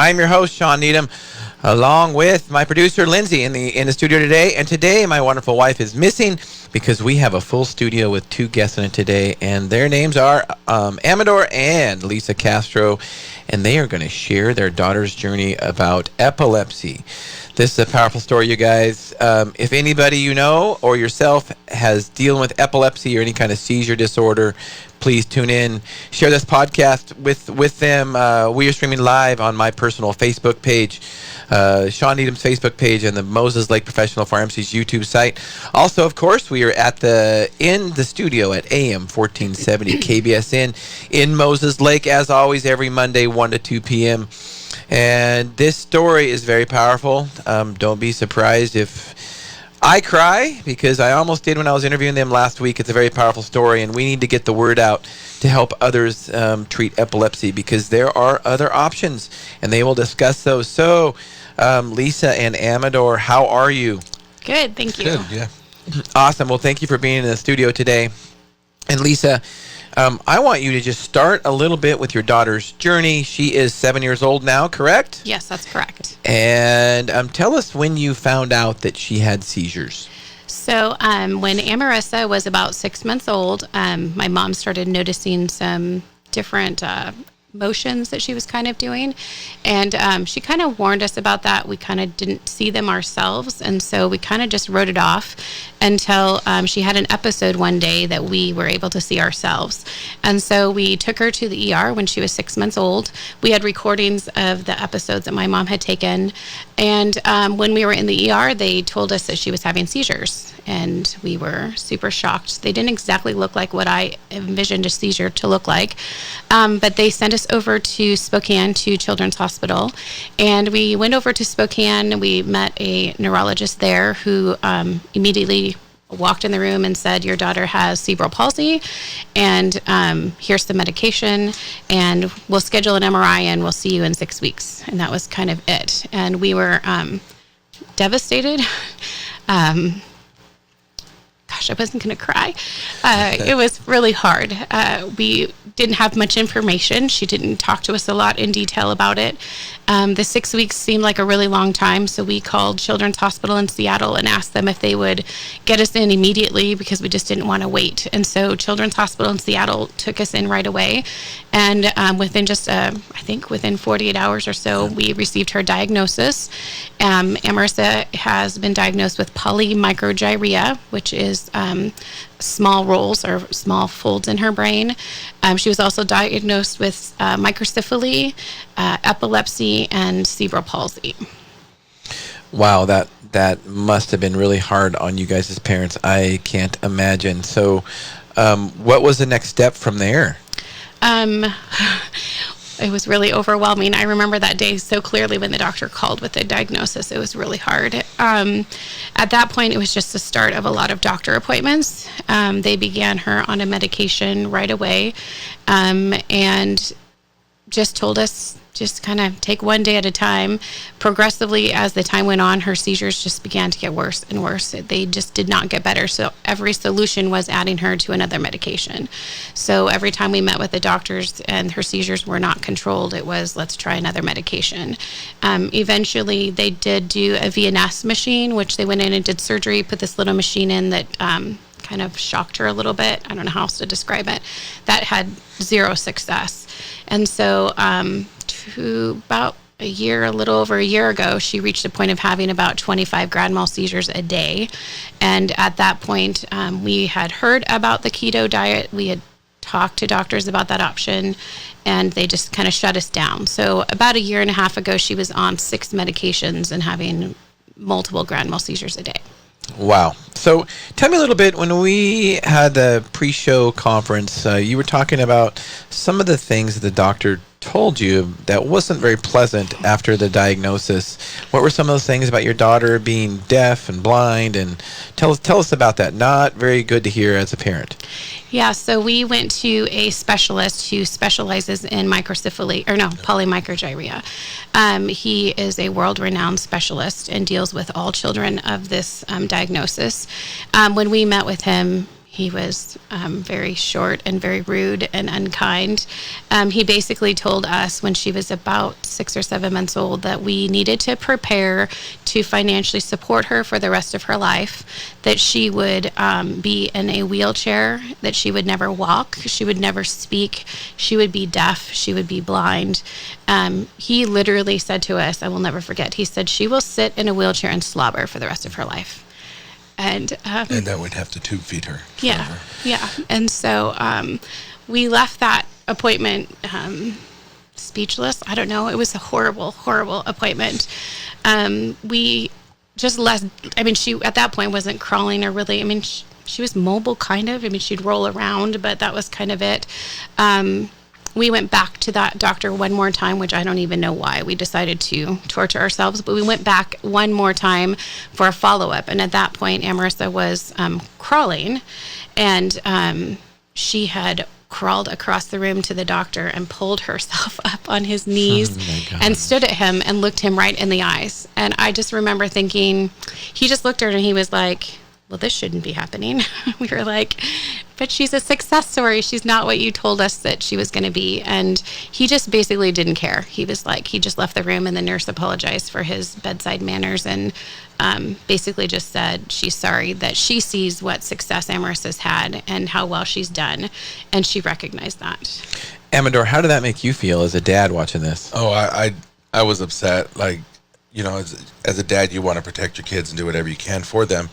I'm your host, Shawn Needham, along with my producer, Lindsay, in the studio today. And today, my wonderful wife is missing because we have a full studio with two guests in it today, and their names are Amador and Lisa Castro, and they are going to share their daughter's journey about epilepsy. This is a powerful story, you guys. If anybody you know or yourself has dealing with epilepsy or any kind of seizure disorder, please tune in. Share this podcast with them. We are streaming live on my personal Facebook page, Shawn Needham's Facebook page, and the Moses Lake Professional Pharmacy's YouTube site. Also, of course, we are in the studio at AM 1470 KBSN in Moses Lake, as always, every Monday, 1 to 2 p.m. And this story is very powerful. Don't be surprised if I cry, because I almost did when I was interviewing them last week. It's a very powerful story, and we need to get the word out to help others treat epilepsy, because there are other options, and they will discuss those. So, Lisa and Amador, how are you? Good, thank you. Good, yeah. Awesome. Well, thank you for being in the studio today. And Lisa, I want you to just start a little bit with your daughter's journey. She is 7 years old now, correct? Yes, that's correct. And tell us when you found out that she had seizures. So when Amarissa was about 6 months old, my mom started noticing some different motions that she was kind of doing. And she kind of warned us about that. We kind of didn't see them ourselves. And so we kind of just wrote it off until she had an episode one day that we were able to see ourselves. And so we took her to the ER when she was 6 months old. We had recordings of the episodes that my mom had taken. And when we were in the ER, they told us that she was having seizures. And we were super shocked. They didn't exactly look like what I envisioned a seizure to look like. But they sent us over to Spokane to Children's Hospital. And we went over to Spokane. We met a neurologist there who immediately walked in the room and said, your daughter has cerebral palsy, and here's the medication, and we'll schedule an MRI, and we'll see you in 6 weeks. And that was kind of it. And we were devastated. Gosh, I wasn't going to cry. It was really hard. We didn't have much information. She didn't talk to us a lot in detail about it. The 6 weeks seemed like a really long time, so we called Children's Hospital in Seattle and asked them if they would get us in immediately, because we just didn't want to wait. And so Children's Hospital in Seattle took us in right away. And within just, I think within 48 hours or so, we received her diagnosis. Amarissa has been diagnosed with polymicrogyria, which is small rolls or small folds in her brain. She was also diagnosed with microcephaly, epilepsy, and cerebral palsy. Wow, that must have been really hard on you guys as parents. I can't imagine. So what was the next step from there? It was really overwhelming. I remember that day so clearly when the doctor called with the diagnosis. It was really hard. At that point, it was just the start of a lot of doctor appointments. They began her on a medication right away, and just told us just kind of take one day at a time. Progressively, as the time went on, her seizures just began to get worse and worse. They just did not get better. So every solution was adding her to another medication. So every time we met with the doctors and her seizures were not controlled, it was, let's try another medication. Eventually, they did do a VNS machine, which they went in and did surgery, put this little machine in that kind of shocked her a little bit. I don't know how else to describe it. That had zero success. And so to about a little over a year ago, she reached a point of having about 25 grand mal seizures a day. And at that point, we had heard about the keto diet. We had talked to doctors about that option, and they just kind of shut us down. So about a year and a half ago, she was on 6 medications and having multiple grand mal seizures a day. Wow. So tell me a little bit, when we had the pre-show conference, you were talking about some of the things that the doctor told you that wasn't very pleasant after the diagnosis. What were some of those things about your daughter being deaf and blind? And tell us about that. Not very good to hear as a parent. Yeah, so we went to a specialist who specializes in polymicrogyria. He is a world-renowned specialist and deals with all children of this diagnosis. When we met with him, He was very short and very rude and unkind. He basically told us when she was about 6 or 7 months old that we needed to prepare to financially support her for the rest of her life, that she would be in a wheelchair, that she would never walk, she would never speak, she would be deaf, she would be blind. He literally said to us, I will never forget, he said, she will sit in a wheelchair and slobber for the rest of her life. And that would have to tube feed her. Yeah. And so we left that appointment speechless. I don't know. It was a horrible, horrible appointment. We just left. I mean, she at that point wasn't crawling or really. I mean, she was mobile, kind of. I mean, she'd roll around, but that was kind of it. We went back to that doctor one more time, which I don't even know why we decided to torture ourselves, but we went back one more time for a follow-up. And at that point, Amarissa was crawling, and she had crawled across the room to the doctor and pulled herself up on his knees and stood at him and looked him right in the eyes. And I just remember thinking, he just looked at her and he was like, well, this shouldn't be happening. We were like, but she's a success story. She's not what you told us that she was going to be. And he just basically didn't care. He was like, he just left the room, and the nurse apologized for his bedside manners and basically just said she's sorry that she sees what success Amarissa's had and how well she's done. And she recognized that. Amador, how did that make you feel as a dad watching this? Oh, I was upset. Like, as a dad, you want to protect your kids and do whatever you can for them.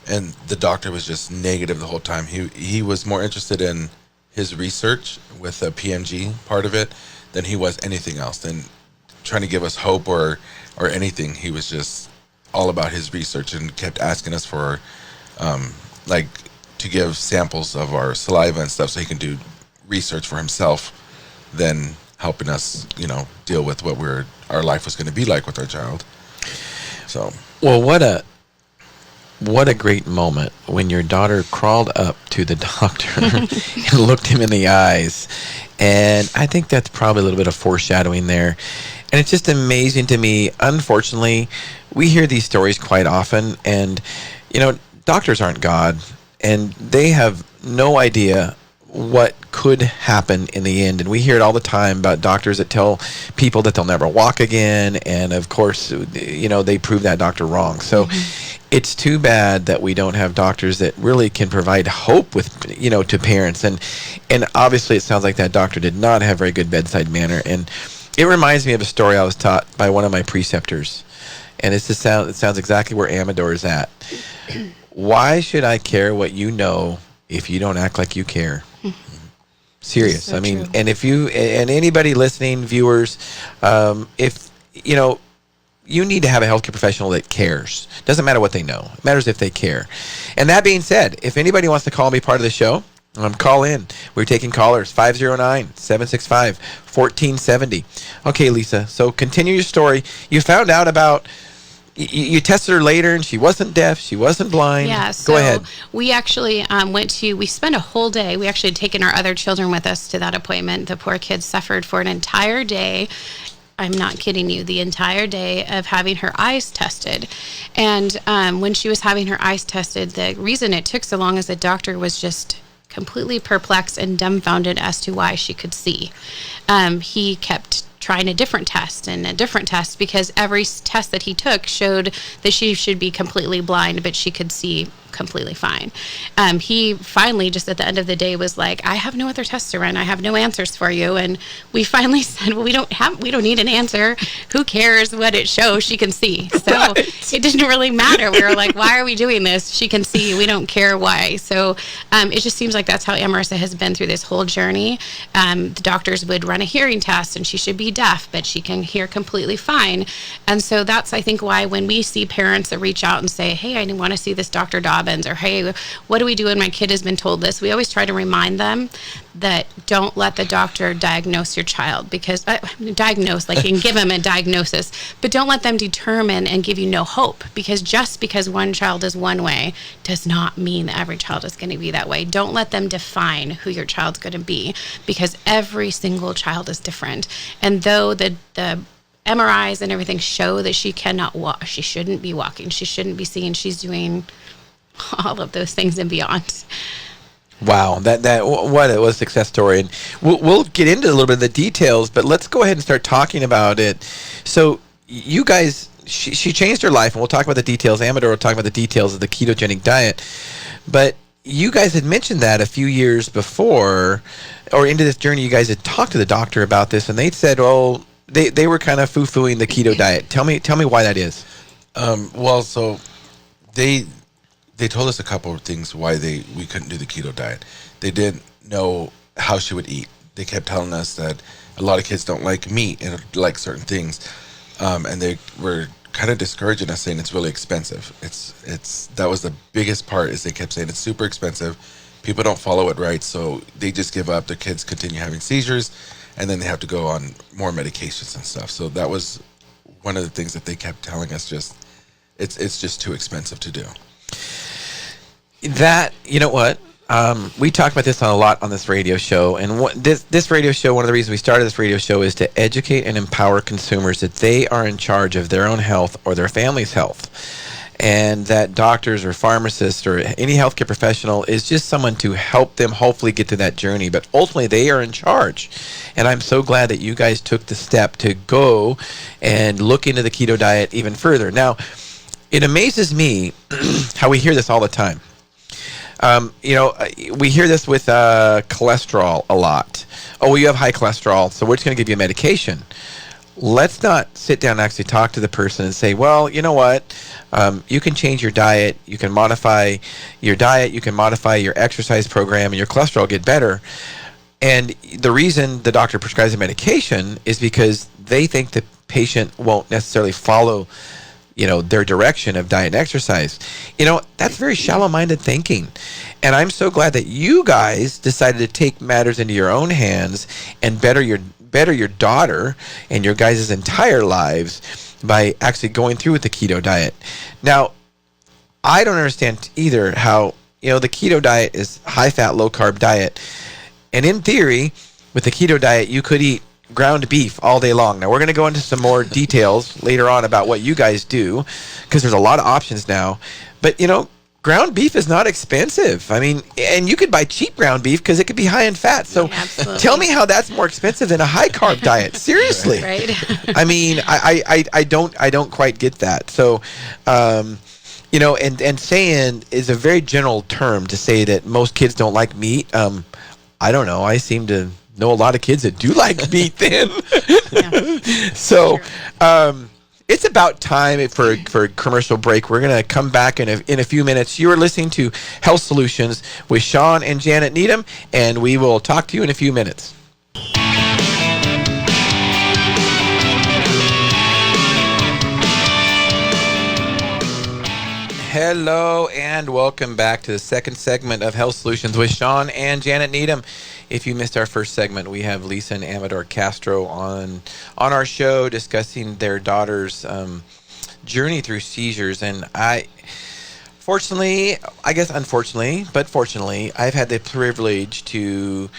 And the doctor was just negative the whole time. He was more interested in his research with the PMG part of it than he was anything else. Than trying to give us hope or anything. He was just all about his research and kept asking us for, to give samples of our saliva and stuff so he can do research for himself, than helping us, deal with what our life was going to be like with our child. So, well, what a great moment when your daughter crawled up to the doctor and looked him in the eyes. And I think that's probably a little bit of foreshadowing there. And it's just amazing to me. Unfortunately, we hear these stories quite often, and, doctors aren't God, and they have no idea what could happen in the end. And we hear it all the time about doctors that tell people that they'll never walk again. And of course, they prove that doctor wrong. So it's too bad that we don't have doctors that really can provide hope with, to parents. And obviously it sounds like that doctor did not have very good bedside manner. And it reminds me of a story I was taught by one of my preceptors. And it sounds exactly where Amador is at. Why should I care what you know if you don't act like you care? Serious. So true. And if you and anybody listening, viewers, if you need to have a healthcare professional that cares. Doesn't matter what they know. It matters if they care. And that being said, if anybody wants to call me part of the show, call in. We're taking callers, 509-765-1470. Okay, Lisa, so continue your story. You found out about, you tested her later and she wasn't deaf, she wasn't blind. Yeah, so go ahead. We actually we spent a whole day. We actually had taken our other children with us to that appointment. The poor kids suffered for an entire day. I'm not kidding you, the entire day of having her eyes tested. And when she was having her eyes tested, the reason it took so long is the doctor was just completely perplexed and dumbfounded as to why she could see. He kept trying a different test and a different test because every test that he took showed that she should be completely blind, but she could see completely fine. He finally, just at the end of the day, was like, I have no other tests to run. I have no answers for you. And we finally said, well, we don't need an answer. Who cares what it shows? She can see. So It didn't really matter. We were like, why are we doing this? She can see. We don't care why. So it just seems like that's how Amarissa has been through this whole journey. The doctors would run a hearing test and she should be deaf, but she can hear completely fine. And so that's, I think, why when we see parents that reach out and say, hey, I want to see this Dr. Dobbins, or hey, what do we do when my kid has been told this? We always try to remind them that don't let the doctor diagnose your child, because diagnose, like you can give them a diagnosis, but don't let them determine and give you no hope, because just because one child is one way does not mean that every child is going to be that way. Don't let them define who your child's going to be, because every single child is different. And though the MRIs and everything show that she cannot walk, she shouldn't be walking, she shouldn't be seeing, she's doing all of those things and beyond. Wow, what a success story, and we'll get into a little bit of the details, but let's go ahead and start talking about it. So you guys, she changed her life, and we'll talk about the details. Amador will talk about the details of the ketogenic diet, but you guys had mentioned that a few years before, or into this journey, you guys had talked to the doctor about this, and they said, oh, they were kind of foo-fooing the keto diet. Tell me why that is. Well, so they told us a couple of things why we couldn't do the keto diet. They didn't know how she would eat. They kept telling us that a lot of kids don't like meat and like certain things, and they were kind of discouraging us, saying it's really expensive. That was the biggest part, is they kept saying it's super expensive. People don't follow it right, so they just give up. Their kids continue having seizures, and then they have to go on more medications and stuff. So that was one of the things that they kept telling us. It's just too expensive to do. That, you know what? We talked about this a lot on this radio show, and this radio show, one of the reasons we started this radio show is to educate and empower consumers that they are in charge of their own health or their family's health, and that doctors or pharmacists or any healthcare professional is just someone to help them hopefully get to that journey, but ultimately they are in charge. And I'm so glad that you guys took the step to go and look into the keto diet even further. Now, it amazes me how we hear this all the time. We hear this with cholesterol a lot. Oh, well, you have high cholesterol, so we're just going to give you a medication. Let's not sit down and actually talk to the person and say, well, you know what? You can change your diet. You can modify your diet. You can modify your exercise program, and your cholesterol will get better. And the reason the doctor prescribes a medication is because they think the patient won't necessarily follow their direction of diet and exercise. That's very shallow-minded thinking. And I'm so glad that you guys decided to take matters into your own hands and better your daughter and your guys' entire lives by actually going through with the keto diet. Now, I don't understand either how, the keto diet is high-fat, low-carb diet. And in theory, with the keto diet, you could eat ground beef all day long. Now, we're going to go into some more details later on about what you guys do, because there's a lot of options now. But, ground beef is not expensive. I mean, and you could buy cheap ground beef because it could be high in fat. So tell me how that's more expensive than a high-carb diet. Seriously. Right. I mean, I don't quite get that. So, and saying is a very general term to say that most kids don't like meat. I don't know. I seem to know a lot of kids that do like meat then. So it's about time for a commercial break. We're going to come back in a few minutes. You are listening to Health Solutions with Shawn and Janet Needham, and we will talk to you in a few minutes. Hello and welcome back to the second segment of Health Solutions with Shawn and Janet Needham. If you missed our first segment, we have Lisa and Amador Castro on our show discussing their daughter's journey through seizures. And unfortunately, I've had the privilege to,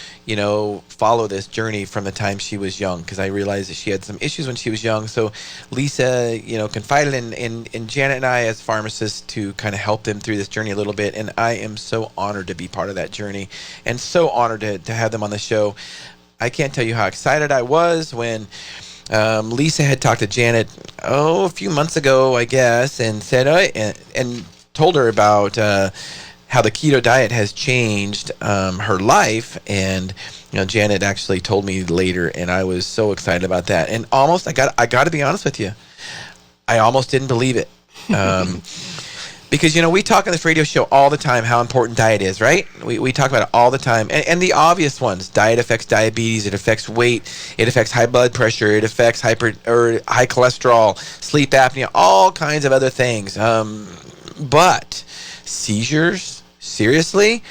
follow this journey from the time she was young, because I realized that she had some issues when she was young. So Lisa, confided in Janet and I as pharmacists to kind of help them through this journey a little bit. And I am so honored to be part of that journey and so honored to have them on the show. I can't tell you how excited I was when Lisa had talked to Janet, a few months ago, I guess, and said, and told her about how the keto diet has changed her life. And Janet actually told me later, and I was so excited about that. And almost, I got to be honest with you, I almost didn't believe it. Because, we talk on this radio show all the time how important diet is, right? We talk about it all the time. And the obvious ones: diet affects diabetes, it affects weight, it affects high blood pressure, it affects high cholesterol, sleep apnea, all kinds of other things. But seizures, seriously?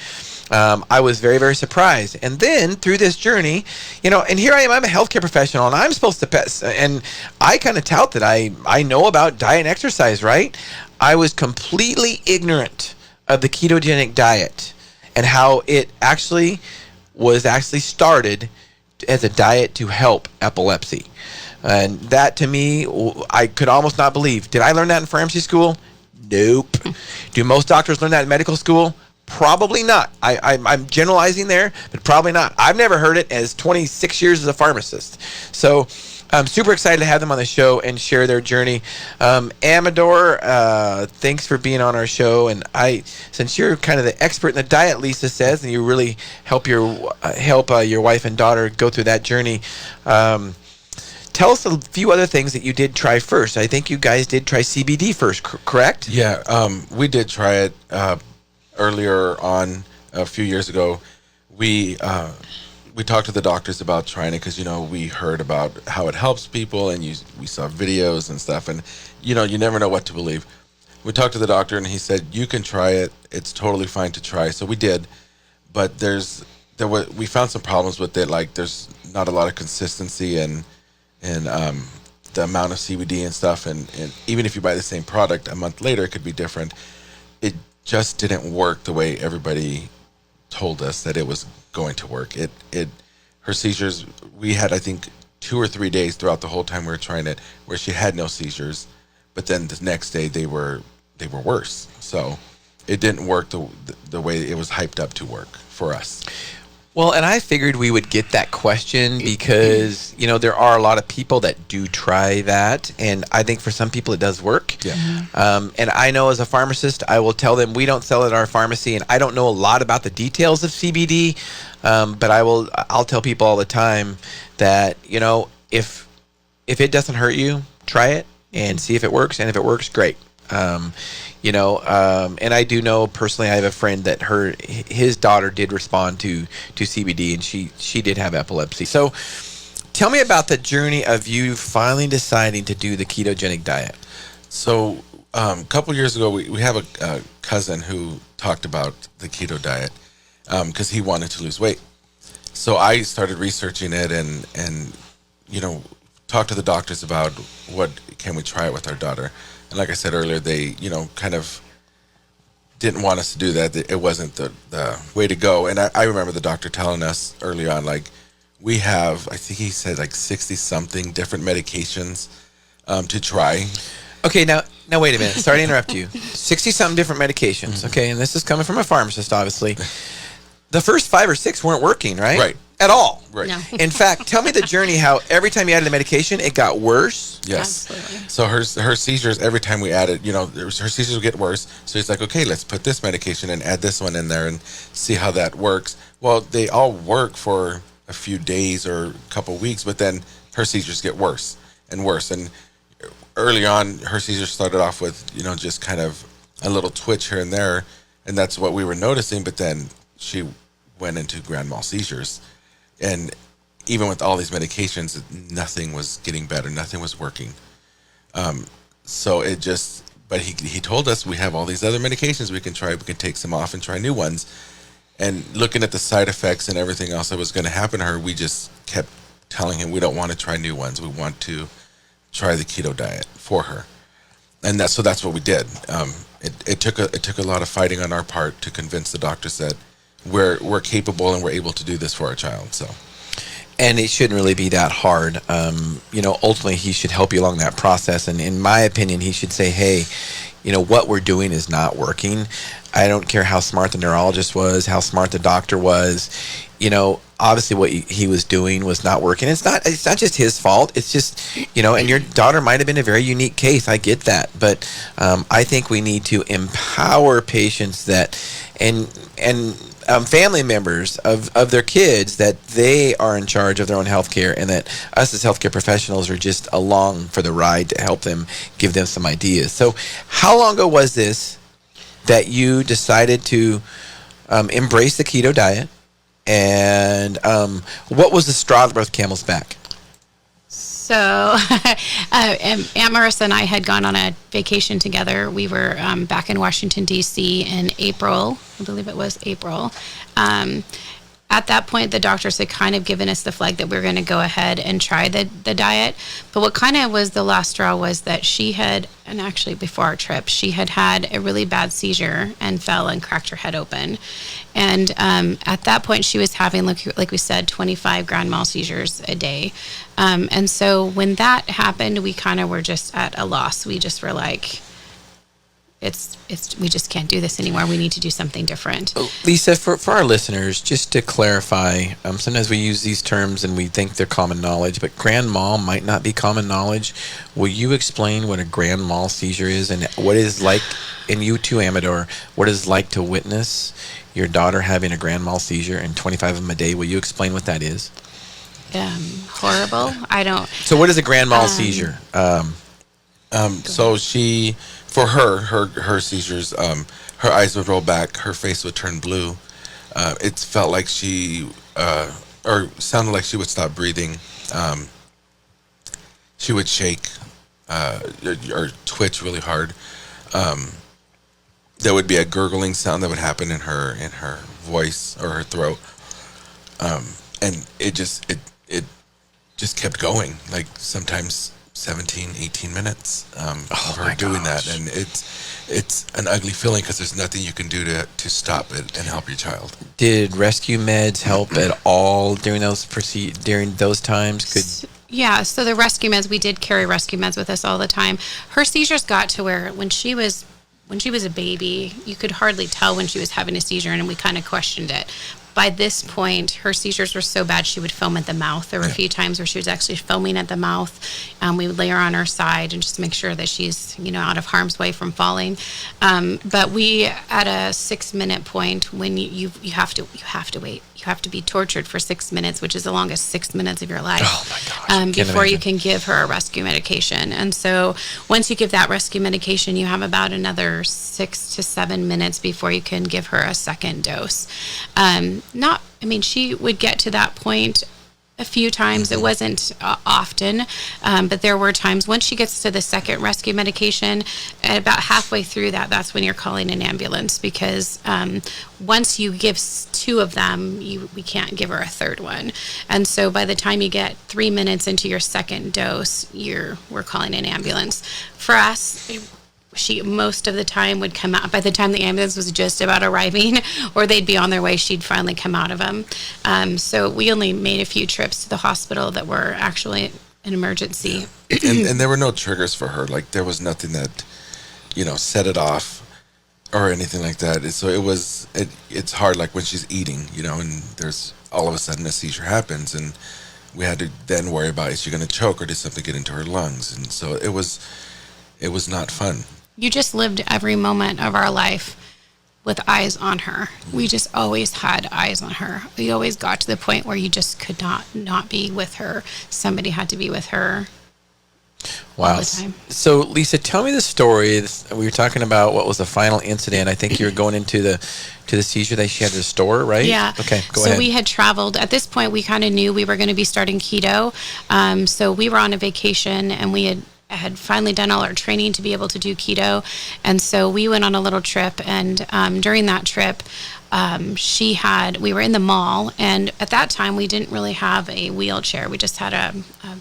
I was very, very surprised. And then through this journey, and here I am, I'm a healthcare professional, and I'm supposed to, and I kind of tout that I know about diet and exercise, right? I was completely ignorant of the ketogenic diet and how it actually started as a diet to help epilepsy. And that, to me, I could almost not believe. Did I learn that in pharmacy school? Nope. Do most doctors learn that in medical school? Probably not. I'm generalizing there, but probably not. I've never heard it as 26 years as a pharmacist. So I'm super excited to have them on the show and share their journey. Amador, thanks for being on our show. And since you're kind of the expert in the diet, Lisa says, and you really help your wife and daughter go through that journey. Tell us a few other things that you did try first. I think you guys did try CBD first, correct? Yeah, we did try it earlier on a few years ago. We talked to the doctors about trying it because, we heard about how it helps people, and we saw videos and stuff, and, you never know what to believe. We talked to the doctor, and he said, you can try it. It's totally fine to try. So we did, but we found some problems with it. Like, there's not a lot of consistency and the amount of CBD and stuff, and even if you buy the same product a month later, it could be different. It just didn't work the way everybody told us that it was going to work. Her seizures, we had, I think, 2 or 3 days throughout the whole time we were trying it where she had no seizures, but then the next day they were worse. So it didn't work the way it was hyped up to work for us. Well, and I figured we would get that question because, there are a lot of people that do try that. And I think for some people it does work. Yeah. And I know as a pharmacist, I will tell them we don't sell at our pharmacy. And I don't know a lot about the details of CBD. But I'll tell people all the time that, if it doesn't hurt you, try it and see if it works. And if it works, great. And I do know personally, I have a friend that his daughter did respond to CBD, and she did have epilepsy. So tell me about the journey of you finally deciding to do the ketogenic diet. So a couple years ago, we have a cousin who talked about the keto diet because he wanted to lose weight. So I started researching it and talked to the doctors about what can we try it with our daughter. And like I said earlier, they, kind of didn't want us to do that. It wasn't the way to go. And I remember the doctor telling us early on, like, we have, I think he said, like 60-something different medications to try. Okay, now wait a minute. Sorry to interrupt you. 60-something different medications, okay? And this is coming from a pharmacist, obviously. The first 5 or 6 weren't working, right? Right. At all. Right. No. In fact, tell me the journey how every time you added the medication, it got worse. Yes. Absolutely. So her seizures, every time we added, her seizures would get worse. So he's like, okay, let's put this medication and add this one in there and see how that works. Well, they all work for a few days or a couple weeks, but then her seizures get worse and worse. And early on, her seizures started off with, just kind of a little twitch here and there. And that's what we were noticing. But then she went into grand mal seizures. And even with all these medications, nothing was getting better. Nothing was working. But he told us we have all these other medications we can try. We can take some off and try new ones. And looking at the side effects and everything else that was going to happen to her, we just kept telling him we don't want to try new ones. We want to try the keto diet for her. And that's what we did. It took a lot of fighting on our part to convince the doctors that we're capable and we're able to do this for our child. So, and it shouldn't really be that hard. Ultimately, he should help you along that process. And in my opinion, he should say, hey, what we're doing is not working. I don't care how smart the neurologist was, how smart the doctor was. Obviously what he was doing was not working. It's not just his fault. It's just, and your daughter might have been a very unique case. I get that. But I think we need to empower patients and family members of their kids that they are in charge of their own health care, and that us as healthcare professionals are just along for the ride to help them, give them some ideas. So how long ago was this that you decided to embrace the keto diet? And what was the straw that broke the camel's back? So Aunt Marissa and I had gone on a vacation together. We were back in Washington, D.C. in April. I believe it was April. At that point, the doctors had kind of given us the flag that we were going to go ahead and try the diet. But what kind of was the last straw was that she had, and actually before our trip, she had a really bad seizure and fell and cracked her head open. And at that point, she was having, like we said, 25 grand mal seizures a day. And so when that happened, we kind of were just at a loss. We just were like, we just can't do this anymore. We need to do something different. Lisa, for our listeners, just to clarify, sometimes we use these terms and we think they're common knowledge, but grand mal might not be common knowledge. Will you explain what a grand mal seizure is and what it is like, and you too, Amador, what it is like to witness your daughter having a grand mal seizure and 25 of them a day? Will you explain what that is? Horrible. I don't. So what is a grand mal seizure? So she, for her seizures, her eyes would roll back, her face would turn blue. It felt like she, or sounded like she would stop breathing. She would shake, or twitch really hard. There would be a gurgling sound that would happen in her voice or her throat, and it just kept going. Like sometimes 17, 18 minutes of her doing that, and it's an ugly feeling because there's nothing you can do to stop it and help your child. Did rescue meds help at all during those times? Yeah, so the rescue meds, we did carry rescue meds with us all the time. Her seizures got to where when she was a baby, you could hardly tell when she was having a seizure, and we kind of questioned it. By this point, her seizures were so bad she would foam at the mouth. There were a few times where she was actually foaming at the mouth. We would lay her on her side and just make sure that she's, out of harm's way from falling. But we, at a 6-minute point, when you have to wait. You have to be tortured for 6 minutes, which is the longest 6 minutes of your life. Oh my gosh! Before you can give her a rescue medication. And so once you give that rescue medication, you have about another 6 to 7 minutes before you can give her a second dose. She would get to that point a few times. It wasn't often, but there were times. Once she gets to the second rescue medication, at about halfway through that's when you're calling an ambulance, because once you give 2 of them, we can't give her a third one. And so by the time you get 3 minutes into your second dose, we're calling an ambulance. For us, she most of the time would come out by the time the ambulance was just about arriving, or they'd be on their way. She'd finally come out of them. So we only made a few trips to the hospital that were actually an emergency. Yeah. And there were no triggers for her. Like there was nothing that, set it off or anything like that. So it's hard. Like when she's eating, and there's all of a sudden a seizure happens, and we had to then worry about, is she going to choke or did something get into her lungs? And so it was not fun. You just lived every moment of our life with eyes on her. We just always had eyes on her. We always got to the point where you just could not be with her. Somebody had to be with her. Wow. All the time. So Lisa, tell me the story. We were talking about what was the final incident. I think you were going into the seizure that she had at the store, right? Yeah. Okay, go ahead. So we had traveled. At this point, we kind of knew we were going to be starting keto. So we were on a vacation, and we had finally done all our training to be able to do keto. And so we went on a little trip, and during that trip, we were in the mall, and at that time we didn't really have a wheelchair. We just had a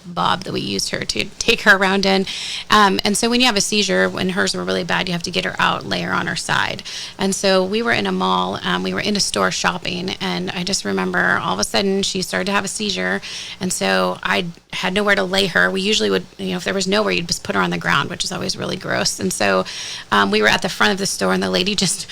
bob that we used her to take her around in. And so when you have a seizure, when hers were really bad, you have to get her out, lay her on her side. And so we were in a mall, we were in a store shopping, and I just remember all of a sudden she started to have a seizure. And so I had nowhere to lay her. We usually would, if there was nowhere, you'd just put her on the ground, which is always really gross. And so we were at the front of the store, and the lady just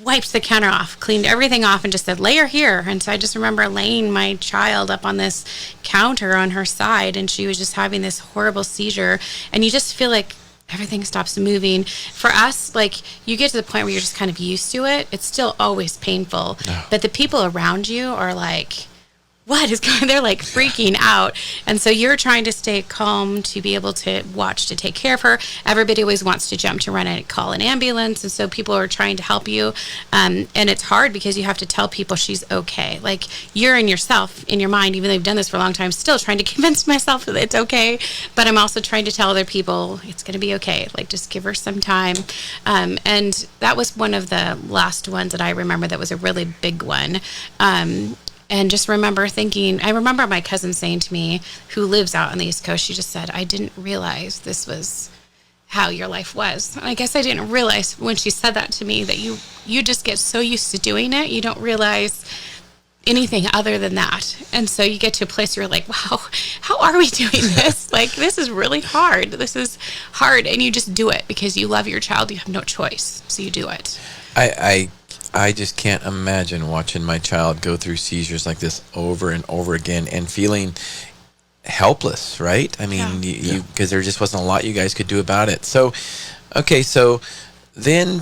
wiped the counter off, cleaned everything off, and just said, lay her here. And so I just remember laying my child up on this counter on her side, and she was just having this horrible seizure. And you just feel like everything stops moving. For us, like, you get to the point where you're just kind of used to it. It's still always painful. No. But the people around you are like, what is going on? They're like freaking out. And so you're trying to stay calm to be able to watch, to take care of her. Everybody always wants to jump to run and call an ambulance. And so people are trying to help you. And it's hard because you have to tell people she's okay. Like, you're in yourself, in your mind, even though you've done this for a long time, still trying to convince myself that it's okay. But I'm also trying to tell other people it's going to be okay. Like, just give her some time. And that was one of the last ones that I remember that was a really big one. And just remember thinking, I remember my cousin saying to me, who lives out on the East Coast, she just said, I didn't realize this was how your life was. And I guess I didn't realize when she said that to me that you just get so used to doing it, you don't realize anything other than that. And so you get to a place where you're like, wow, how are we doing this? Like, this is really hard. This is hard. And you just do it because you love your child. You have no choice. So you do it. I just can't imagine watching my child go through seizures like this over and over again and feeling helpless, right? I mean, you because there just wasn't a lot you guys could do about it. So, okay, so then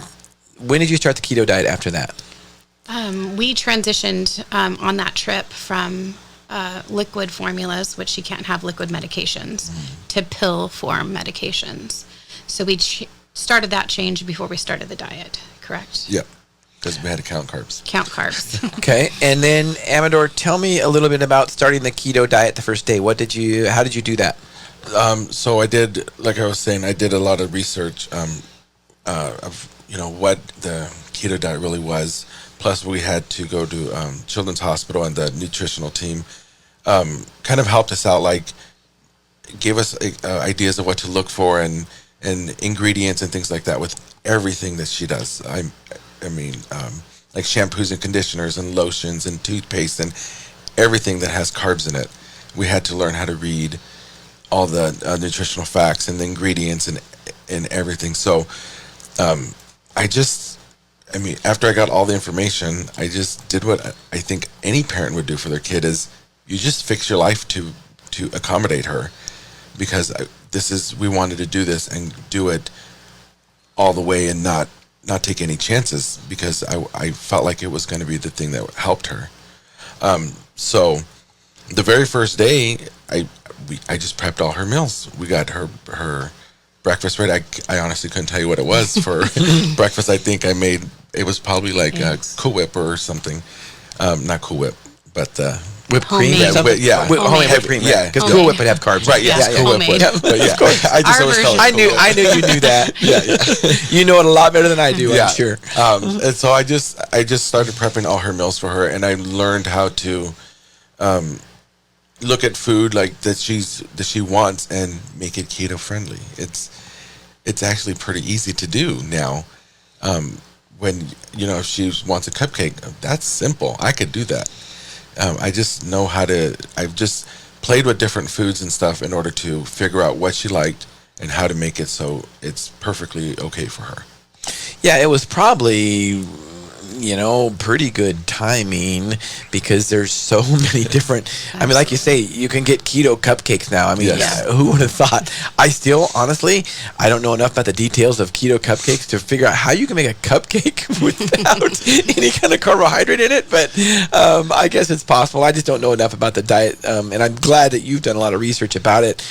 when did you start the keto diet after that? We transitioned on that trip from liquid formulas, which you can't have liquid medications, to pill form medications. So we started that change before we started the diet, correct? Yep. Because we had to count carbs. Count carbs. Okay, and then Amador, tell me a little bit about starting the keto diet the first day. How did you do that? So I did, like I was saying, I did a lot of research of what the keto diet really was. Plus, we had to go to Children's Hospital, and the nutritional team kind of helped us out, like gave us ideas of what to look for and ingredients and things like that with everything that she does. I mean, like shampoos and conditioners and lotions and toothpaste and everything that has carbs in it. We had to learn how to read all the nutritional facts and the ingredients and everything. So after I got all the information, I just did what I think any parent would do for their kid is you just fix your life to accommodate her, because we wanted to do this and do it all the way and not take any chances, because I felt like it was going to be the thing that helped her. So the very first day, I just prepped all her meals. We got her breakfast ready. I honestly couldn't tell you what it was for breakfast. I think I made, it was probably like Cool Whip or something. Not Cool Whip, but whipped cream. Homemade. Homemade whipped cream. Yeah, because Cool Whip would have carbs. Right. Yeah. Yes, Cool Whip would. But yeah, I just always call it I Cool Whip. knew you knew that. Yeah. You know it a lot better than I do. Yeah. I'm sure. And so I just started prepping all her meals for her, and I learned how to look at food like that she wants and make it keto friendly. It's actually pretty easy to do now. When if she wants a cupcake, that's simple. I could do that. I just know how to. I've just played with different foods and stuff in order to figure out what she liked and how to make it so it's perfectly okay for her. Yeah, it was probably, pretty good timing, because there's so many different, I mean, like you say, you can get keto cupcakes now. I mean, Yes. who would have thought? I still, honestly, I don't know enough about the details of keto cupcakes to figure out how you can make a cupcake without any kind of carbohydrate in it, but I guess it's possible. I just don't know enough about the diet, and I'm glad that you've done a lot of research about it.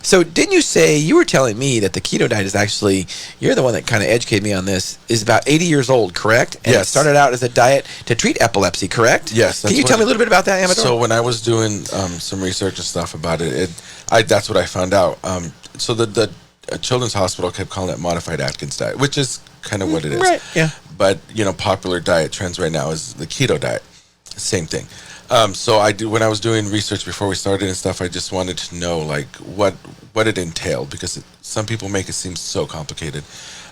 So didn't you were telling me that the keto diet is actually, you're the one that kind of educated me on this, is about 80 years old, correct? And Yes. it started out as a diet to treat epilepsy, correct? Yes. Can you tell me a little bit about that, Amador? So when I was doing some research and stuff about it, that's what I found out. So the Children's Hospital kept calling it modified Atkins diet, which is kind of what it is. Right, yeah. But, popular diet trends right now is the keto diet. Same thing. So when I was doing research before we started and stuff, I just wanted to know like what it entailed, because some people make it seem so complicated.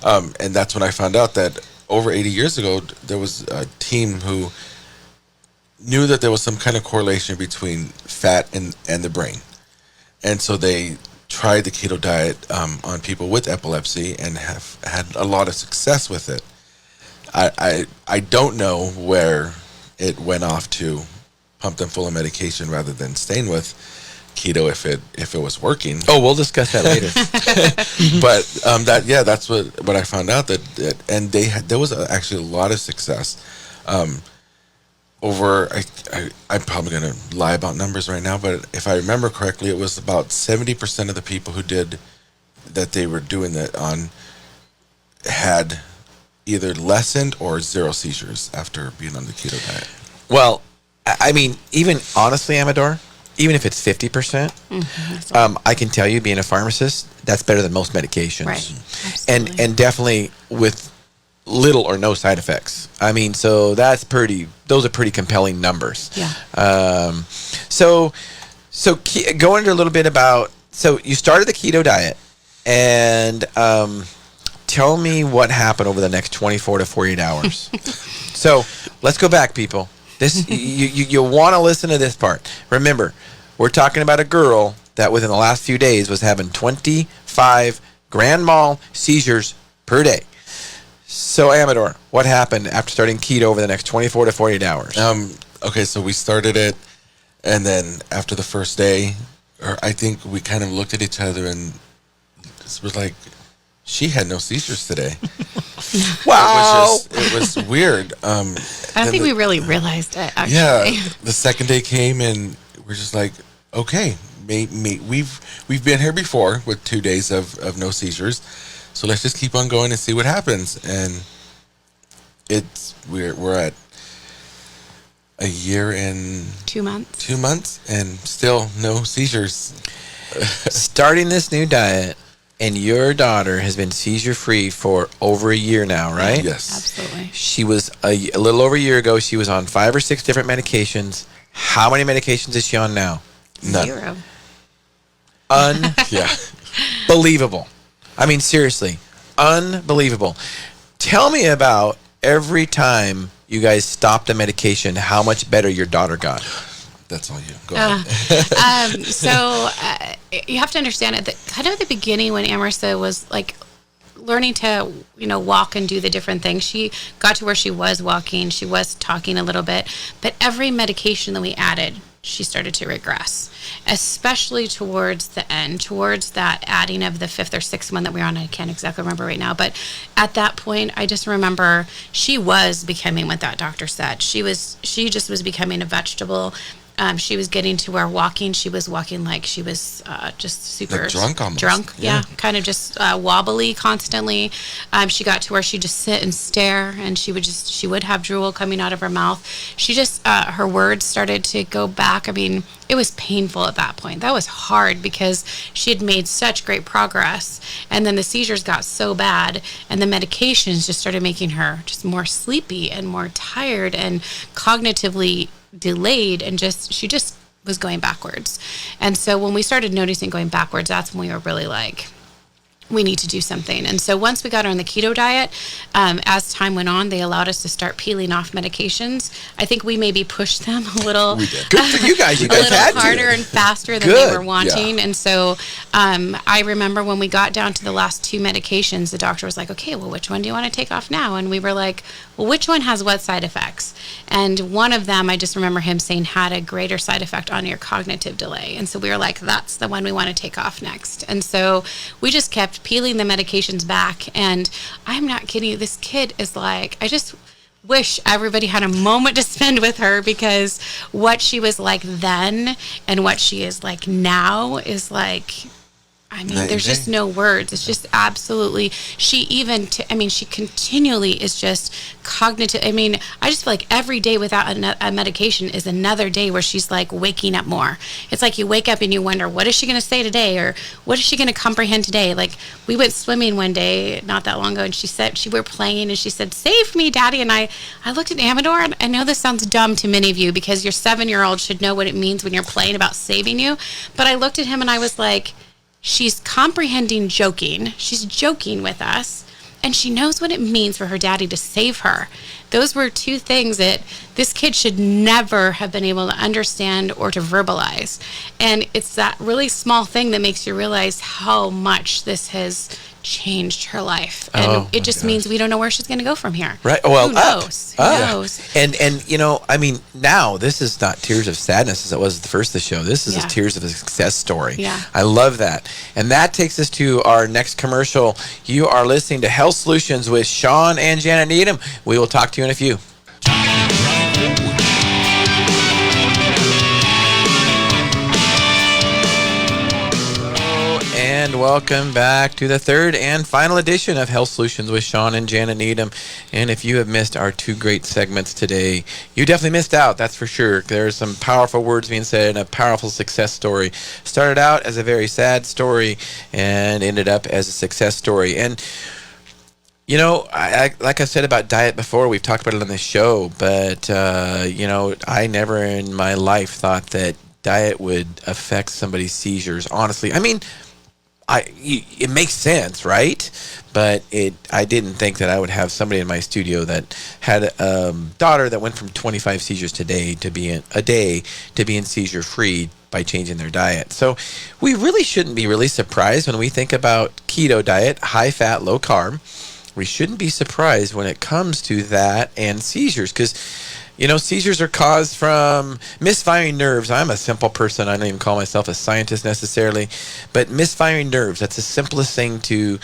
And that's when I found out that over 80 years ago, there was a team who knew that there was some kind of correlation between fat and the brain. And so they tried the keto diet on people with epilepsy and have had a lot of success with it. I don't know where it went off to pump them full of medication rather than staying with keto if it was working. Oh, we'll discuss that later. But that's what I found out and there was actually a lot of success. I'm probably gonna lie about numbers right now, but if I remember correctly, it was about 70% of the people who did that they were doing that on had either lessened or zero seizures after being on the keto diet. Well, I mean, even honestly, Amador, even if it's 50%, I can tell you, being a pharmacist, that's better than most medications. Right. And definitely with little or no side effects. I mean, so those are pretty compelling numbers. Yeah. So go into a little bit about, so you started the keto diet, and tell me what happened over the next 24 to 48 hours. So let's go back, people. This you want to listen to this part. Remember, we're talking about a girl that within the last few days was having 25 grand mal seizures per day. So, Amador, what happened after starting keto over the next 24 to 48 hours? Okay, so we started it, and then after the first day, or I think we kind of looked at each other and was like, she had no seizures today. Wow. It was weird. I don't think we really realized it, actually. Yeah, the second day came, and we're just like, okay, we've been here before with 2 days of no seizures, so let's just keep on going and see what happens. And we're at a year and 2 months. 2 months, and still no seizures. Starting this new diet, and your daughter has been seizure-free for over a year now, right? Yes. Absolutely. She was a little over a year ago. She was on 5 or 6 different medications. How many medications is she on now? None. 0. Yeah. Unbelievable. I mean, seriously, unbelievable. Tell me about every time you guys stopped a medication, how much better your daughter got. That's all you. Go ahead. So you have to understand at the beginning when Amarissa was like learning to, walk and do the different things, she got to where she was walking, she was talking a little bit, but every medication that we added, she started to regress, especially towards the end, towards that adding of the 5th or 6th one that we were on. I can't exactly remember right now, but at that point, I just remember she was becoming what that doctor said. She just was becoming a vegetable. She was getting to where she was walking like she was just super like drunk almost. Drunk, yeah. Kind of just wobbly constantly. She got to where she'd just sit and stare, and she would have drool coming out of her mouth. She just, her words started to go back. I mean, it was painful at that point. That was hard because she had made such great progress, and then the seizures got so bad, and the medications just started making her just more sleepy and more tired and cognitively delayed, and she just was going backwards. And so when we started noticing going backwards, that's when we were really like, we need to do something. And so once we got her on the keto diet, as time went on, they allowed us to start peeling off medications. I think we maybe pushed them a little. We did. Good for you guys. You guys a had little to. harder and faster than Good. they were wanting. Yeah. And so I remember when we got down to the last 2 medications, the doctor was like, okay, well, which one do you want to take off now? And we were like, well, which one has what side effects? And one of them, I just remember him saying, had a greater side effect on your cognitive delay. And so we were like, that's the one we want to take off next. And so we just kept peeling the medications back. And I'm not kidding you, this kid is like, I just wish everybody had a moment to spend with her, because what she was like then and what she is like now is like, I mean, there's just no words. It's just absolutely, she continually is just cognitive. I mean, I just feel like every day without a medication is another day where she's like waking up more. It's like you wake up and you wonder, what is she going to say today? Or what is she going to comprehend today? Like, we went swimming one day not that long ago, and she were playing, and she said, save me, Daddy. And I looked at Amador, and I know this sounds dumb to many of you because your 7-year-old should know what it means when you're playing about saving you. But I looked at him and I was like, she's comprehending joking. She's joking with us, and she knows what it means for her daddy to save her. Those were 2 things that this kid should never have been able to understand or to verbalize. And it's that really small thing that makes you realize how much this has changed her life. And it just means we don't know where she's going to go from here. Right. Well, who knows? Who knows? And I mean, now this is not tears of sadness as it was at the first of the show. This is tears of a success story. Yeah. I love that. And that takes us to our next commercial. You are listening to Health Solutions with Shawn and Janet Needham. We will talk to you in a few. And welcome back to the 3rd and final edition of Health Solutions with Shawn and Janet Needham. And if you have missed our 2 great segments today, you definitely missed out, that's for sure. There's some powerful words being said and a powerful success story. Started out as a very sad story and ended up as a success story. And I like I said about diet before, we've talked about it on the show, but, I never in my life thought that diet would affect somebody's seizures, honestly. I mean, it makes sense, right? But I didn't think that I would have somebody in my studio that had a daughter that went from 25 seizures to be in seizure free by changing their diet. So we really shouldn't be really surprised when we think about keto diet, high fat, low carb. We shouldn't be surprised when it comes to that and seizures, because seizures are caused from misfiring nerves. I'm a simple person. I don't even call myself a scientist necessarily, but misfiring nerves, that's the simplest thing to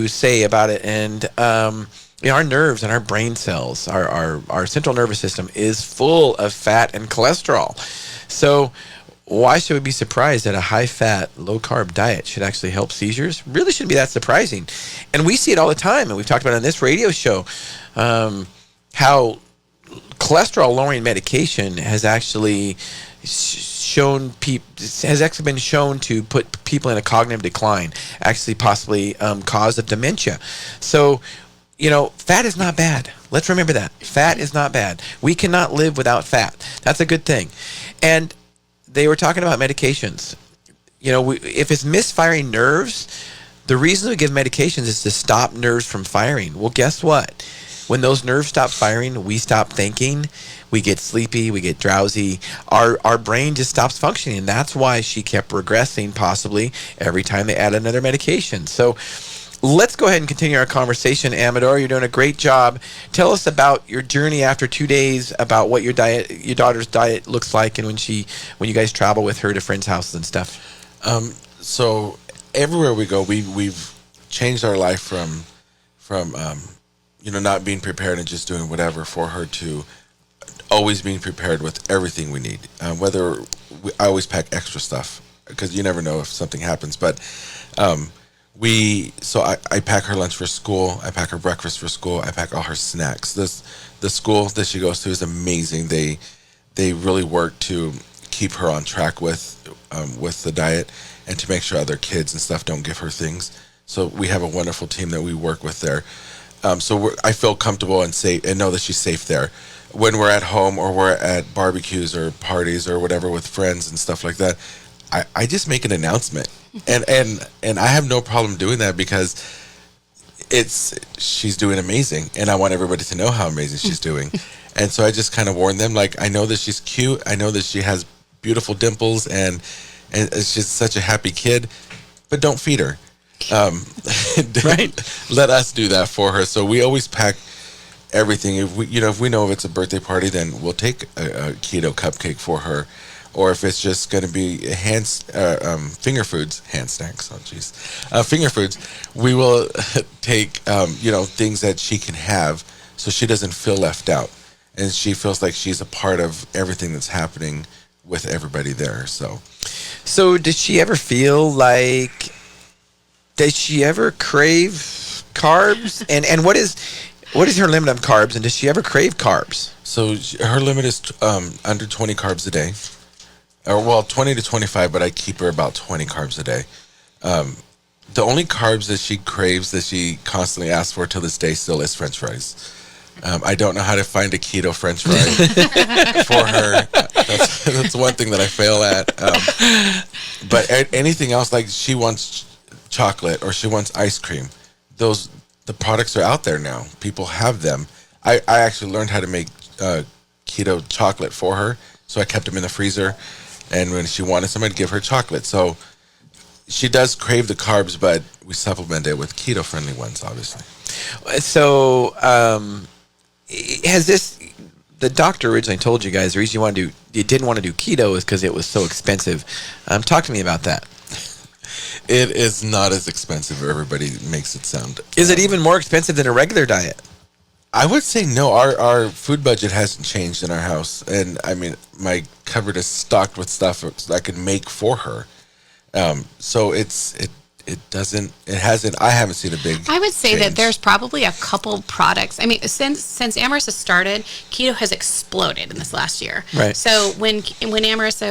say about it. And our nerves and our brain cells, our central nervous system is full of fat and cholesterol. So why should we be surprised that a high-fat, low-carb diet should actually help seizures? Really shouldn't be that surprising. And we see it all the time, and we've talked about it on this radio show, how cholesterol-lowering medication has actually been shown to put people in a cognitive decline, actually possibly cause of dementia. So, fat is not bad. Let's remember that. Fat is not bad. We cannot live without fat. That's a good thing. And they were talking about medications. If it's misfiring nerves, the reason we give medications is to stop nerves from firing. Well, guess what? When those nerves stop firing, we stop thinking, we get sleepy, we get drowsy, our brain just stops functioning. And that's why she kept regressing possibly every time they add another medication. So let's go ahead and continue our conversation. Amador, you're doing a great job. Tell us about your journey after 2 days, about what your daughter's diet looks like, and when you guys travel with her to friends' houses and stuff. So everywhere we go, we've changed our life from not being prepared and just doing whatever for her to always being prepared with everything we need. I always pack extra stuff because you never know if something happens. But I pack her lunch for school. I pack her breakfast for school. I pack all her snacks. The school that she goes to is amazing. They really work to keep her on track with the diet and to make sure other kids and stuff don't give her things. So we have a wonderful team that we work with there. I feel comfortable and safe and know that she's safe there. When we're at home or we're at barbecues or parties or whatever with friends and stuff like that, I just make an announcement. And I have no problem doing that because she's doing amazing, and I want everybody to know how amazing she's doing. And so I just kind of warn them, like, I know that she's cute, I know that she has beautiful dimples, and she's such a happy kid, but don't feed her. Right? Let us do that for her. So we always pack everything. If we know if it's a birthday party, then we'll take a keto cupcake for her. Or if it's just going to be finger foods, hand snacks, finger foods, we will take, things that she can have so she doesn't feel left out. And she feels like she's a part of everything that's happening with everybody there. So did she ever feel like, did she ever crave carbs? And what is her limit of carbs? And does she ever crave carbs? So her limit is under 20 carbs a day. 20 to 25, but I keep her about 20 carbs a day. The only carbs that she craves, that she constantly asks for till this day still is French fries. I don't know how to find a keto French fry for her. That's one thing that I fail at. But anything else, like she wants chocolate or she wants ice cream, the products are out there now. People have them. I actually learned how to make keto chocolate for her, so I kept them in the freezer. And when she wanted some, I'd give her chocolate. So she does crave the carbs, but we supplement it with keto-friendly ones, obviously. So the doctor originally told you guys the reason you didn't want to do keto is because it was so expensive. Talk to me about that. It is not as expensive as everybody makes it sound. Is it even more expensive than a regular diet? I would say no. Our food budget hasn't changed in our house, and I mean my cupboard is stocked with stuff I can make for her. So it hasn't. I haven't seen a big. I would say change. that there's probably a couple products. I mean, since Amorous has started, keto has exploded in this last year. Right. So when Amorous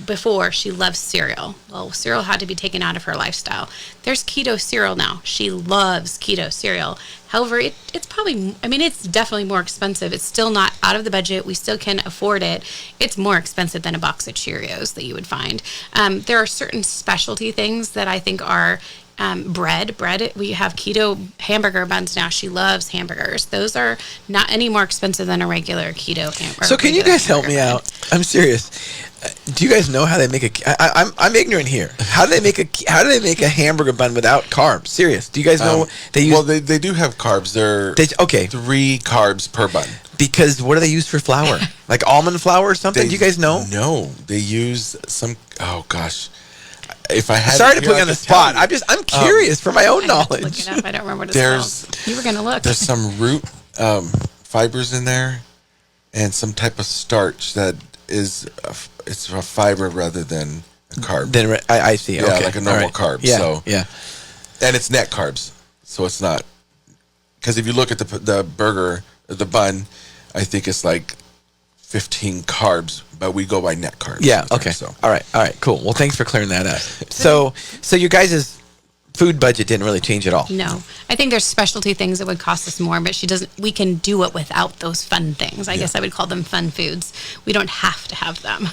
before, she loved cereal. Well, cereal had to be taken out of her lifestyle. There's keto cereal now. She loves keto cereal. However, it's probably, I mean, it's definitely more expensive. It's still not out of the budget. We still can afford it. It's more expensive than a box of Cheerios that you would find. There are certain specialty things that I think are bread. We have keto hamburger buns now. She loves hamburgers. Those are not any more expensive than a regular keto hamburger. So can you guys help me out? I'm serious. Do you guys know how they make I'm ignorant here. How do they make a hamburger bun without carbs? Serious. Do you guys know they use? Well, they do have carbs. They're okay. 3 carbs per bun. Because what do they use for flour? Like almond flour or something? Do you guys know? No, they use some. Oh gosh. If I had sorry to put you on the spot. I'm curious for my own knowledge. Look it up. I don't remember what it's called. You were gonna look. There's some root fibers in there, and some type of starch that is it's a fiber rather than a carb. Then I see. Yeah, okay. like a normal carb. Yeah, so yeah, and it's net carbs, so it's not. Because if you look at the burger, the bun, I think it's like 15 carbs, but we go by net carbs. Yeah. Okay. So all right, cool. Well, thanks for clearing that up. So you guys' food budget didn't really change at all. No, I think there's specialty things that would cost us more, but she doesn't. We can do it without those fun things. I guess I would call them fun foods. We don't have to have them.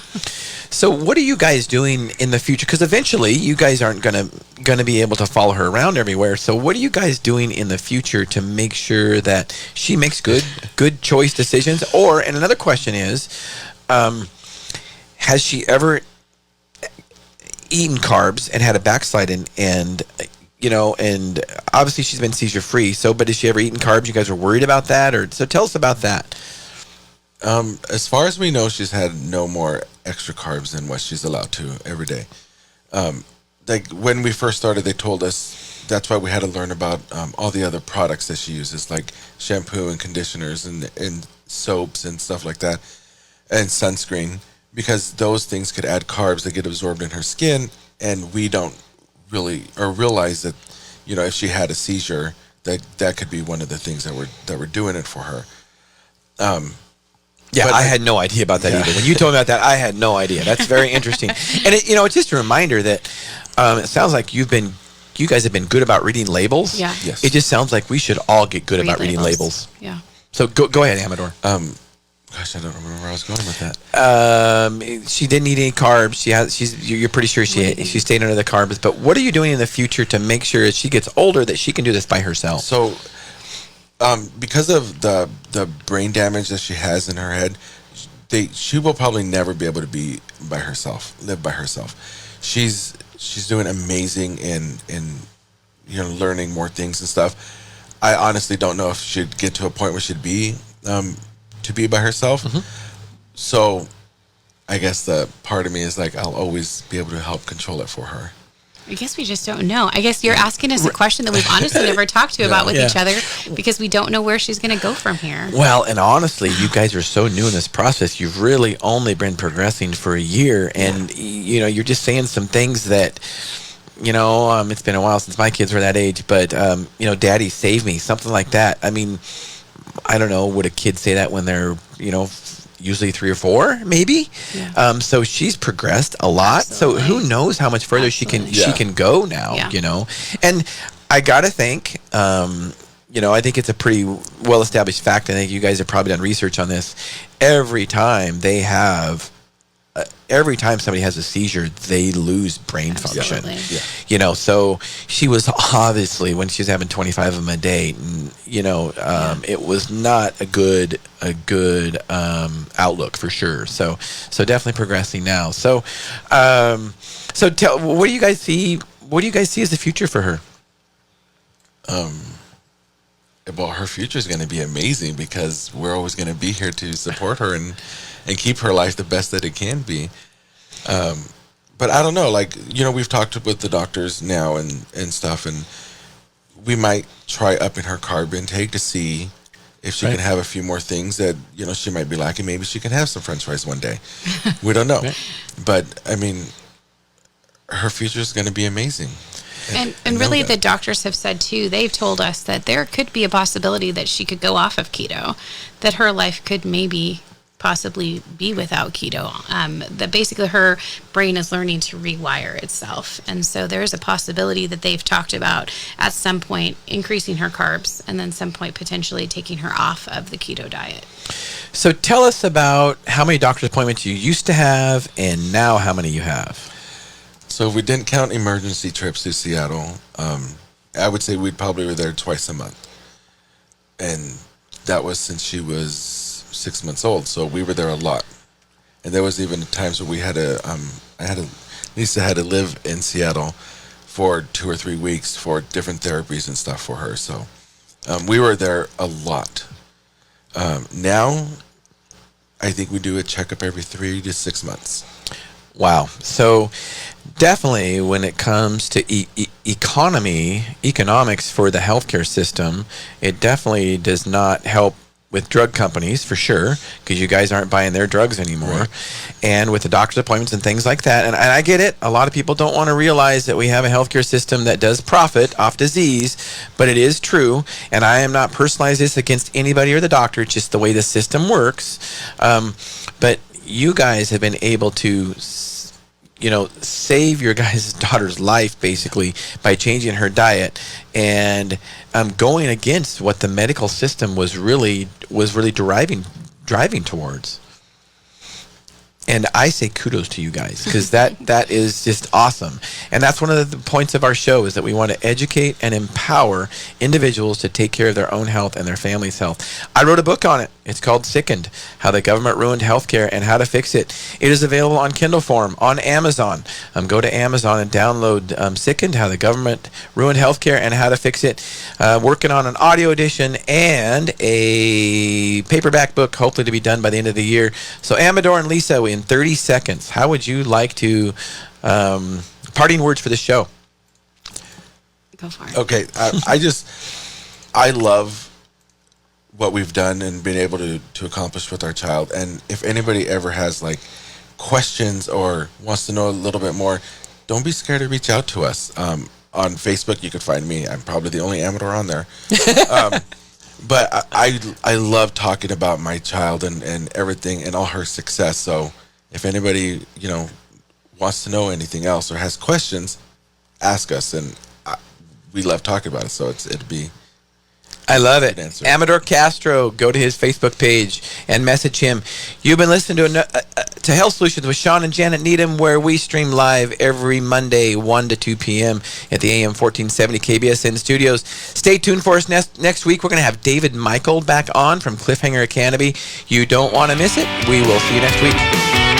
So what are you guys doing in the future? Because eventually you guys aren't gonna be able to follow her around everywhere. So what are you guys doing in the future to make sure that she makes good choice decisions? And another question is, has she ever eaten carbs and had a backslide and obviously she's been seizure free. So, but has she ever eaten carbs? You guys are worried about that, so tell us about that. As far as we know, she's had no more extra carbs than what she's allowed to every day. Like when we first started, they told us that's why we had to learn about all the other products that she uses, like shampoo and conditioners and soaps and stuff like that, and sunscreen, because those things could add carbs that get absorbed in her skin, and we don't really realize that, if she had a seizure, that could be one of the things that we're doing it for her. Yeah, I had no idea about that either. When you told me about that, I had no idea. That's very interesting. And it's just a reminder that it sounds like you guys have been good about reading labels. Yeah. Yes. It just sounds like we should all get good about reading labels. Yeah. So go ahead, Amador. Gosh, I don't remember where I was going with that. She didn't eat any carbs. You're pretty sure she stayed under the carbs. But what are you doing in the future to make sure as she gets older that she can do this by herself? So, because of the brain damage that she has in her head, she will probably never be able to live by herself. She's doing amazing in learning more things and stuff. I honestly don't know if she'd get to a point where she'd be to be by herself. Mm-hmm. So I guess the part of me is like, I'll always be able to help control it for her. I guess we just don't know. I guess you're asking us a question that we've honestly never talked to about with each other, because we don't know where she's going to go from here. Well, and honestly, you guys are so new in this process. You've really only been progressing for a year, and you're just saying some things that, it's been a while since my kids were that age, but Daddy saved me, something like that. I mean, I don't know, would a kid say that when they're, usually 3 or 4, maybe? Yeah. So she's progressed a lot. Absolutely. So who knows how much further she can go now, And I got to think, I think it's a pretty well-established fact. I think you guys have probably done research on this. Every time somebody has a seizure, they lose brain function. Yeah. So she was obviously, when she was having 25 of them a day, it was not a good outlook for sure. So definitely progressing now. So what do you guys see? What do you guys see as the future for her? Well, her future is going to be amazing, because we're always going to be here to support her and keep her life the best that it can be. But I don't know, we've talked with the doctors now and stuff, and we might try upping her carb intake to see if she can have a few more things that, she might be lacking. Maybe she can have some French fries one day. We don't know. Right. But, I mean, her future is going to be amazing. And really, the doctors have said, too, they've told us that there could be a possibility that she could go off of keto, that her life could maybe possibly be without keto. That basically her brain is learning to rewire itself. And so there's a possibility that they've talked about at some point increasing her carbs and then some point potentially taking her off of the keto diet. So tell us about how many doctor's appointments you used to have and now how many you have. So if we didn't count emergency trips to Seattle, I would say we'd probably were there twice a month. And that was since she was 6 months old. So we were there a lot. And there was even times where we had Lisa had to live in Seattle for 2 or 3 weeks for different therapies and stuff for her. So we were there a lot. Now, I think we do a checkup every 3 to 6 months. Wow. So definitely when it comes to economics for the healthcare system, it definitely does not help with drug companies for sure, because you guys aren't buying their drugs anymore. Right. And with the doctor's appointments and things like that. And I get it. A lot of people don't want to realize that we have a healthcare system that does profit off disease, but it is true. And I am not personalizing this against anybody or the doctor. It's just the way the system works. But you guys have been able to, save your guys' daughter's life basically by changing her diet and going against what the medical system was really driving towards. And I say kudos to you guys, because that is just awesome. And that's one of the points of our show, is that we want to educate and empower individuals to take care of their own health and their family's health. I wrote a book on it. It's called Sickened, How the Government Ruined Healthcare and How to Fix It. It is available on Kindle form on Amazon. Go to Amazon and download Sickened, How the Government Ruined Healthcare and How to Fix It. Working on an audio edition and a paperback book, hopefully to be done by the end of the year. So Amador and Lisa, in 30 seconds, how would you like to, parting words for the show? Go for it. Okay. I love what we've done and been able to accomplish with our child. And if anybody ever has questions or wants to know a little bit more, don't be scared to reach out to us. On Facebook, you could find me. I'm probably the only Amador on there. But I love talking about my child and everything and all her success. So if anybody, wants to know anything else or has questions, ask us. And we love talking about it. So it'd be... I love it. Answer. Amador Castro, go to his Facebook page and message him. You've been listening to Health Solutions with Shawn and Janet Needham, where we stream live every Monday, 1 to 2 p.m. at the AM 1470 KBSN studios. Stay tuned for us next week. We're going to have David Michael back on from Cliffhanger Academy. You don't want to miss it. We will see you next week.